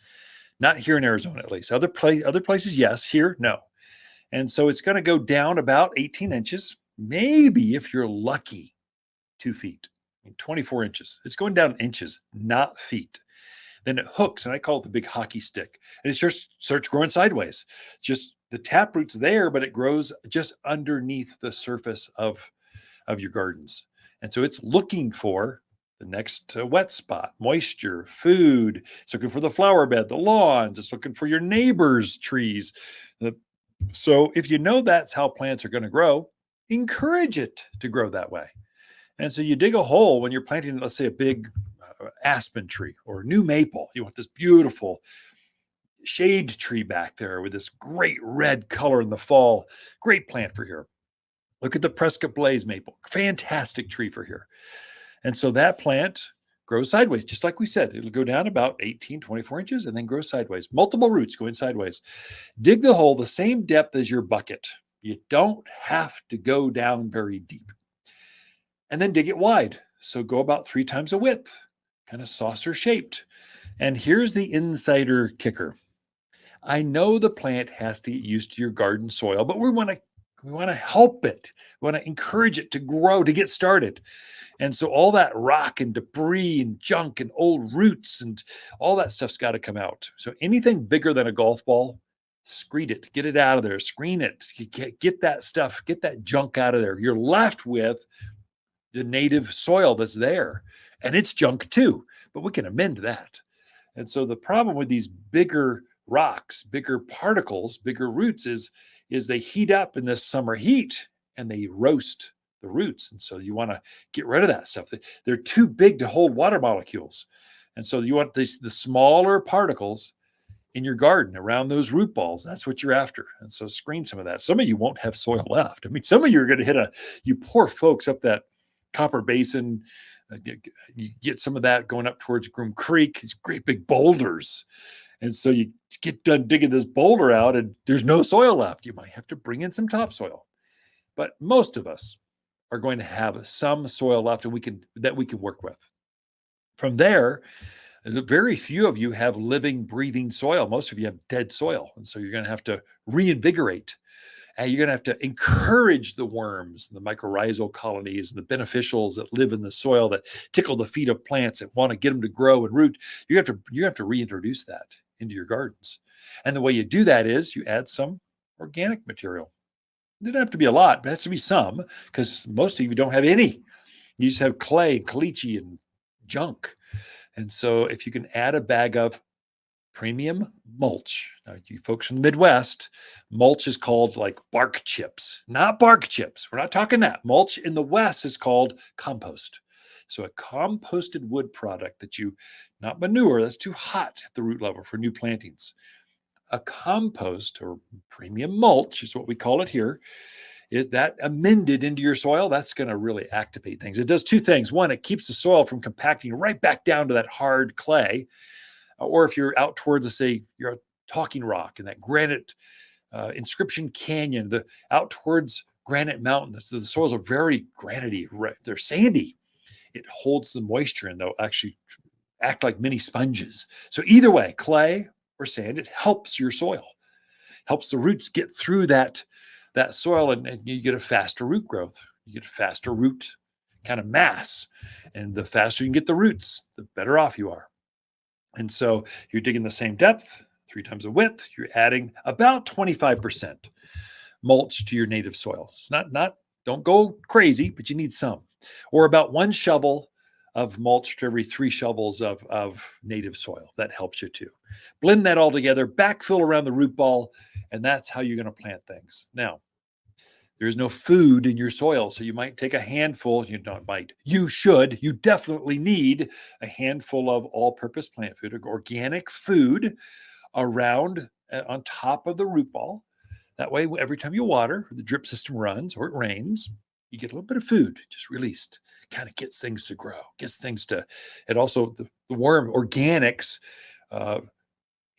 Not here in Arizona, at least. Other places, yes. Here, no. And so it's going to go down about 18 inches, maybe if you're lucky, 2 feet, 24 inches. It's going down inches, not feet. Then it hooks, and I call it the big hockey stick. And it just starts growing sideways. Just the taproot's there, but it grows just underneath the surface of your gardens. And so it's looking for the next wet spot, moisture, food. It's looking for the flower bed, the lawns. It's looking for your neighbor's trees. So if you know that's how plants are going to grow, encourage it to grow that way. And so you dig a hole when you're planting, let's say, a big aspen tree or new maple. You want this beautiful shade tree back there with this great red color in the fall. Great plant for here. Look at the Prescott Blaze maple. Fantastic tree for here. And so that plant grows sideways, just like we said. It'll go down about 18, 24 inches and then grow sideways. Multiple roots going sideways. Dig the hole the same depth as your bucket. You don't have to go down very deep. And then dig it wide. So go about 3 times the width, kind of saucer shaped. And here's the insider kicker. I know the plant has to get used to your garden soil, but we want to help it. We want to encourage it to grow, to get started. And so all that rock and debris and junk and old roots and all that stuff's got to come out. So anything bigger than a golf ball, screed it, get it out of there, screen it, get that stuff, get that junk out of there. You're left with the native soil that's there, and it's junk too, but we can amend that. And so the problem with these bigger rocks, bigger particles, bigger roots is they heat up in this summer heat and they roast the roots. And so you want to get rid of that stuff. They're too big to hold water molecules. And so you want the smaller particles in your garden around those root balls. That's what you're after. And so screen some of that. Some of you won't have soil left. I mean, some of you are going to hit you poor folks up that Copper Basin. You get some of that going up towards Groom Creek, these great big boulders. And so you get done digging this boulder out and there's no soil left. You might have to bring in some topsoil. But most of us are going to have some soil left and we can work with. From there, very few of you have living, breathing soil. Most of you have dead soil. And so you're going to have to reinvigorate. And you're going to have to encourage the worms, the mycorrhizal colonies, and the beneficials that live in the soil that tickle the feet of plants and want to get them to grow and root. You have to reintroduce that into your gardens. And the way you do that is you add some organic material. It doesn't have to be a lot, but it has to be some, because most of you don't have any. You just have clay, caliche, and junk. And so if you can add a bag of premium mulch. Now, you folks from the Midwest, mulch is called like bark chips, not bark chips. We're not talking that. Mulch in the West is called compost. So a composted wood product not manure, that's too hot at the root level for new plantings. A compost or premium mulch is what we call it here. Is that amended into your soil? That's going to really activate things. It does 2 things. One, it keeps the soil from compacting right back down to that hard clay. Or if you're out towards, let's say, you're a Talking Rock and that granite Inscription Canyon, out towards Granite Mountain, the soils are very granity. They're sandy. It holds the moisture and they'll actually act like mini sponges. So either way, clay or sand, it helps your soil, helps the roots get through that soil and you get a faster root growth. You get a faster root kind of mass. And the faster you can get the roots, the better off you are. And so you're digging the same depth, 3 times the width, you're adding about 25% mulch to your native soil. It's not, don't go crazy, but you need some. Or about 1 shovel of mulch to every 3 shovels of native soil. That helps you too. Blend that all together, backfill around the root ball, and that's how you're going to plant things. Now, there's no food in your soil, so you might take a handful. You definitely need a handful of all-purpose plant food, organic food around on top of the root ball. That way, every time you water, the drip system runs or it rains, you get a little bit of food just released. Kind of gets things to grow, and also the worm organics,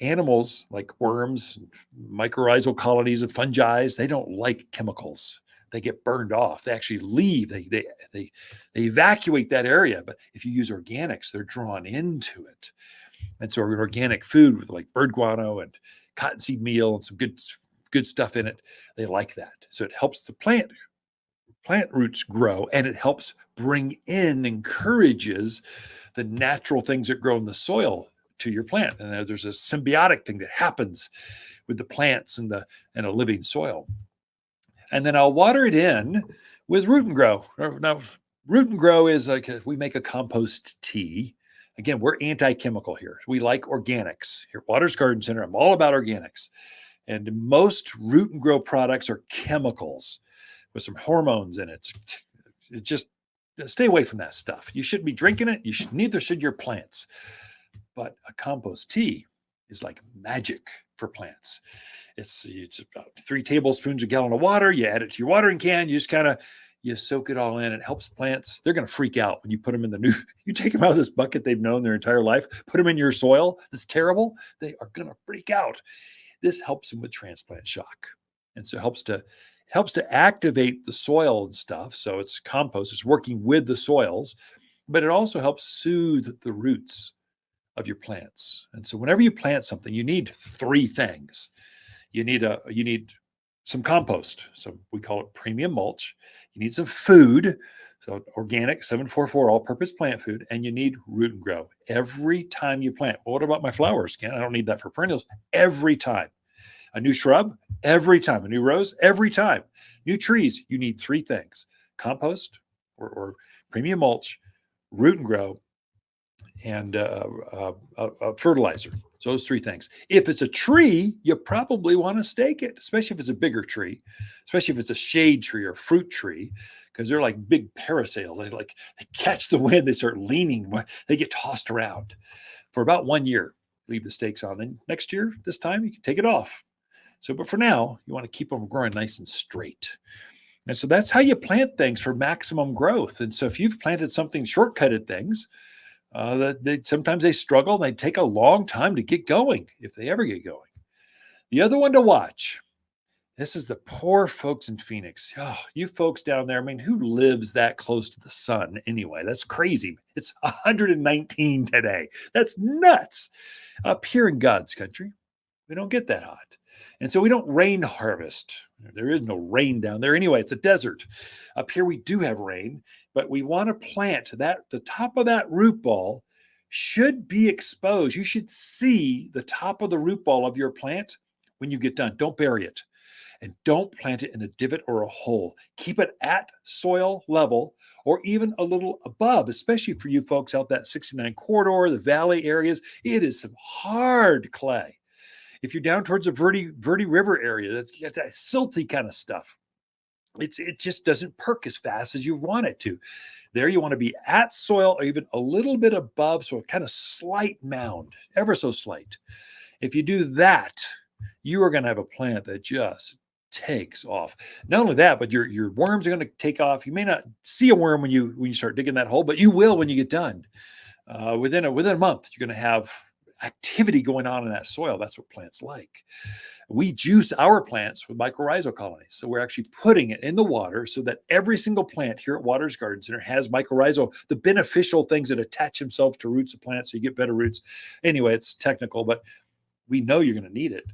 animals like worms, mycorrhizal colonies of fungi, they don't like chemicals. They get burned off. They actually leave. They evacuate that area. But if you use organics, they're drawn into it. And so organic food with like bird guano and cottonseed meal and some good stuff in it, they like that. So it helps the plant roots grow, and it helps encourages the natural things that grow in the soil to your plant. And there's a symbiotic thing that happens with the plants and a living soil. And then I'll water it in with root and grow. Now, root and grow is like we make a compost tea. Again, we're anti-chemical here. We like organics. Here at Waters Garden Center, I'm all about organics. And most root and grow products are chemicals with some hormones in it. It just stay away from that stuff. You shouldn't be drinking it. Neither should your plants. But a compost tea is like magic for plants. It's about 3 tablespoons a gallon of water. You add it to your watering can. You just you soak it all in. It helps plants. They're going to freak out when you put them in you take them out of this bucket they've known their entire life, put them in your soil that's terrible. They are going to freak out. This helps them with transplant shock. And so it helps to activate the soil and stuff. So it's compost. It's working with the soils, but it also helps soothe the roots of your plants. And so whenever you plant something, you need 3 things. You need some compost. So we call it premium mulch. You need some food. So organic 744 all-purpose plant food, and you need root and grow every time you plant. Well, what about my flowers? Ken, I don't need that for perennials. Every time. A new shrub, every time. A new rose, every time. New trees, you need 3 things: compost or premium mulch, root and grow, and fertilizer. So those 3 things. If it's a tree, you probably want to stake it, especially if it's a bigger tree, especially if it's a shade tree or fruit tree, because they're like big parasails. They catch the wind, they start leaning, they get tossed around for about 1 year. Leave the stakes on. Then next year, this time, you can take it off. So, but for now, you want to keep them growing nice and straight. And so that's how you plant things for maximum growth. And so if you've planted something, shortcutted things, sometimes they struggle and they take a long time to get going, if they ever get going. The other one to watch, this is the poor folks in Phoenix. Oh, you folks down there, I mean, who lives that close to the sun anyway? That's crazy. It's 119 today. That's nuts. Up here in God's country, we don't get that hot. And so we don't rain harvest. There is no rain down there anyway. It's a desert. Up here we do have rain, but we want to plant that. The top of that root ball should be exposed. You should see the top of the root ball of your plant when you get done. Don't bury it, and don't plant it in a divot or a hole. Keep it at soil level or even a little above, especially for you folks out that 69 corridor, the valley areas. It is some hard clay. If you're down towards the Verde River area, that's got that silty kind of stuff. It just doesn't perk as fast as you want it to. There you want to be at soil or even a little bit above, so a kind of slight mound, ever so slight. If you do that, you are going to have a plant that just takes off. Not only that, but your worms are going to take off. You may not see a worm when you start digging that hole, but you will when you get done. Within a month, you're going to have activity going on in that soil. That's what plants like. We juice our plants with mycorrhizal colonies. So we're actually putting it in the water so that every single plant here at Waters Garden Center has mycorrhizal, the beneficial things that attach themselves to roots of plants so you get better roots. Anyway, it's technical, but we know you're going to need it.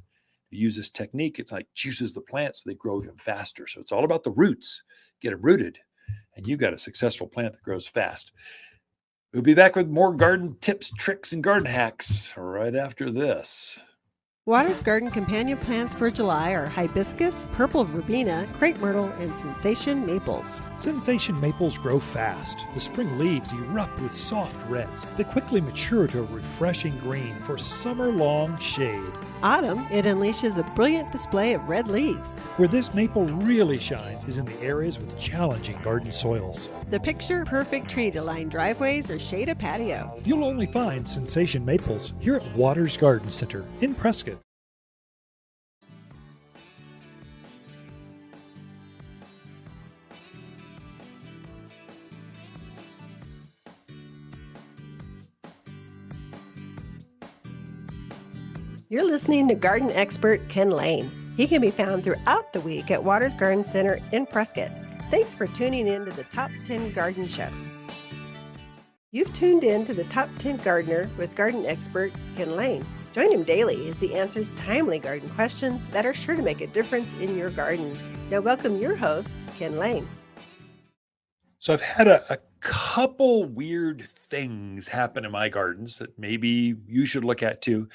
You use this technique, it like juices the plants so they grow even faster. So it's all about the roots. Get them rooted, and you've got a successful plant that grows fast. We'll be back with more garden tips, tricks, and garden hacks right after this. Water's Garden companion plants for July are hibiscus, purple verbena, crepe myrtle, and sensation maples. Sensation maples grow fast. The spring leaves erupt with soft reds. They quickly mature to a refreshing green for summer-long shade. Autumn, it unleashes a brilliant display of red leaves. Where this maple really shines is in the areas with challenging garden soils. The picture-perfect tree to line driveways or shade a patio. You'll only find Sensation maples here at Waters Garden Center in Prescott. You're listening to garden expert Ken Lain. He can be found throughout the week at Waters Garden Center in Prescott. Thanks for tuning in to the Top 10 Garden Show. You've tuned in to the Top 10 Gardener with garden expert Ken Lain. Join him daily as he answers timely garden questions that are sure to make a difference in your gardens. Now welcome your host, Ken Lain. So I've had a couple weird things happen in my gardens that maybe you should look at too.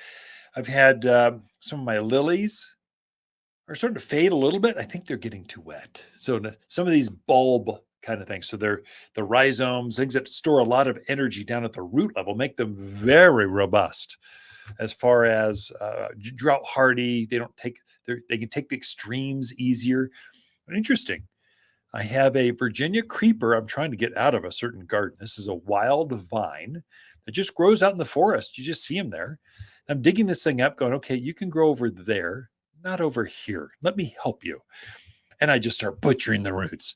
I've had some of my lilies are starting to fade a little bit. I think they're getting too wet. So some of these bulb kind of things, so they're the rhizomes, things that store a lot of energy down at the root level, make them very robust as far as drought hardy. They can take the extremes easier. But interesting. I have a Virginia creeper I'm trying to get out of a certain garden. This is a wild vine that just grows out in the forest. You just see them there. I'm digging this thing up going, okay, you can grow over there, not over here. Let me help you. And I just start butchering the roots.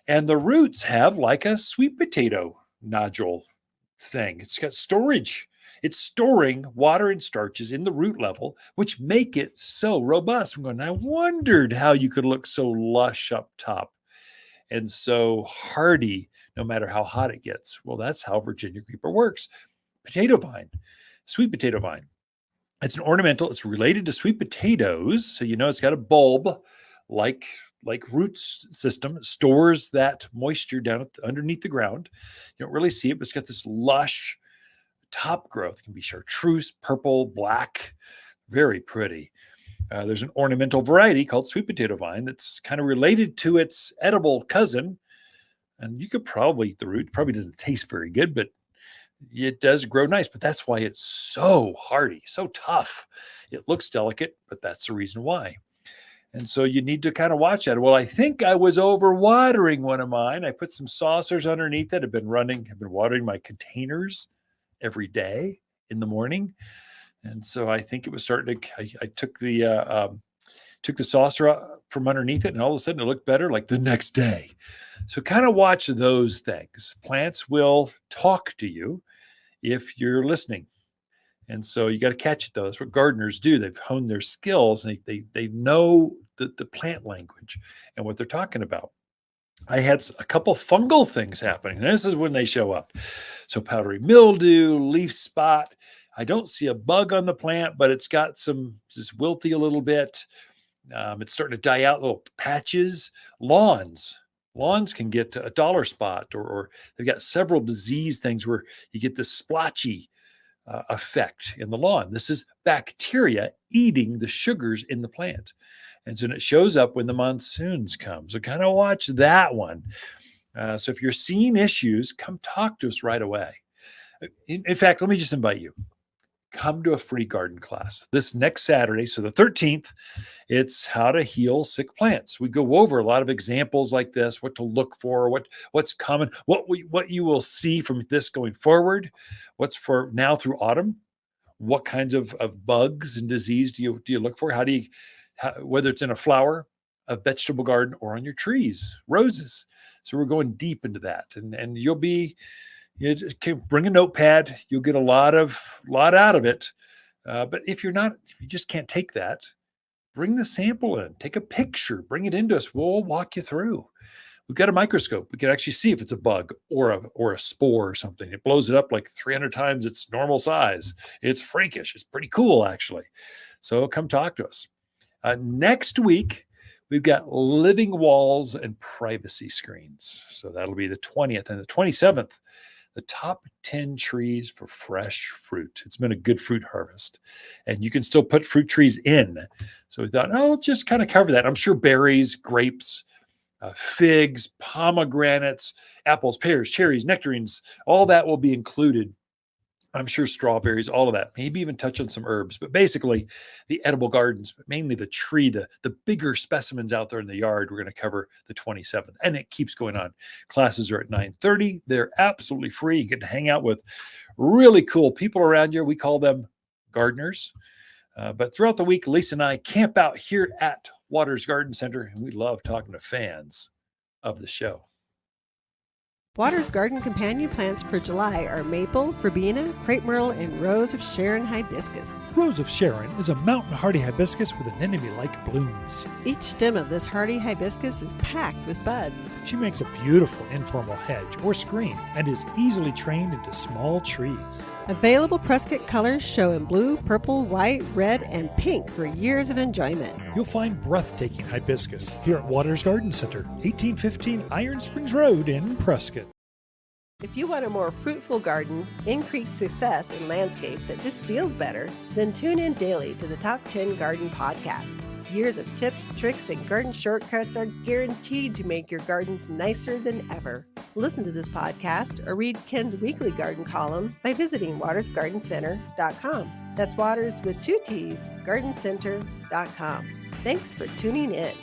And the roots have like a sweet potato nodule thing. It's got storage. It's storing water and starches in the root level, which make it so robust. I'm going, I wondered how you could look so lush up top and so hardy no matter how hot it gets. Well, that's how Virginia creeper works. Potato vine, sweet potato vine. It's an ornamental. It's related to sweet potatoes. So you know it's got a bulb like roots system, stores that moisture down underneath the ground. You don't really see it, but it's got this lush top growth. It can be chartreuse, purple, black, very pretty. There's an ornamental variety called sweet potato vine that's kind of related to its edible cousin. And you could probably eat the root. Probably doesn't taste very good, but it does grow nice. But that's why it's so hardy, so tough. It looks delicate, but that's the reason why. And so you need to kind of watch that. Well, I think I was overwatering one of mine. I put some saucers underneath it. I've been watering my containers every day in the morning. And so I think it was starting to, I took the saucer from underneath it, and all of a sudden it looked better like the next day. So kind of watch those things. Plants will talk to you if you're listening. And so you got to catch it though. That's what gardeners do. They've honed their skills, and they know the plant language and what they're talking about. I had a couple fungal things happening. This is when they show up. So powdery mildew, leaf spot. I don't see a bug on the plant, but it's got just wilty a little bit. It's starting to die out, little patches. Lawns can get a dollar spot, or they've got several disease things where you get this splotchy effect in the lawn. This is bacteria eating the sugars in the plant. And so it shows up when the monsoons come. So kind of watch that one. So if you're seeing issues, come talk to us right away. In fact, let me just invite you. Come to a free garden class this next Saturday. So the 13th, it's how to heal sick plants. We go over a lot of examples like this, what to look for, what's common, what you will see from this going forward, what's for now through autumn, what kinds of bugs and disease do you look for? Whether it's in a flower, a vegetable garden, or on your trees, roses. So we're going deep into that, and you can bring a notepad. You'll get a lot out of it. But if you just can't take that, bring the sample in, take a picture, bring it into us. We'll walk you through. We've got a microscope. We can actually see if it's a bug or a spore or something. It blows it up like 300 times its normal size. It's freakish. It's pretty cool, actually. So come talk to us. Next week, we've got living walls and privacy screens. So that'll be the 20th and the 27th. the top 10 trees for fresh fruit. It's been a good fruit harvest, and you can still put fruit trees in. So we thought, oh, just kind of cover that. I'm sure berries, grapes, figs, pomegranates, apples, pears, cherries, nectarines, all that will be included. I'm sure strawberries, all of that, maybe even touch on some herbs, but basically the edible gardens, but mainly the tree, the bigger specimens out there in the yard, we're going to cover the 27th, and it keeps going on. Classes are at 9:30. They're absolutely free. You get to hang out with really cool people around here. We call them gardeners. But throughout the week, Lisa and I camp out here at Waters Garden Center, and we love talking to fans of the show. Waters Garden companion plants for July are maple, verbena, crepe myrtle, and rose of Sharon hibiscus. Rose of Sharon is a mountain hardy hibiscus with anemone-like blooms. Each stem of this hardy hibiscus is packed with buds. She makes a beautiful informal hedge or screen and is easily trained into small trees. Available Prescott colors show in blue, purple, white, red, and pink for years of enjoyment. You'll find breathtaking hibiscus here at Waters Garden Center, 1815 Iron Springs Road in Prescott. If you want a more fruitful garden, increased success, and landscape that just feels better, then tune in daily to the Top 10 Garden Podcast. Years of tips, tricks, and garden shortcuts are guaranteed to make your gardens nicer than ever. Listen to this podcast or read Ken's weekly garden column by visiting watersgardencenter.com. That's Waters with 2 T's, gardencenter.com. Thanks for tuning in.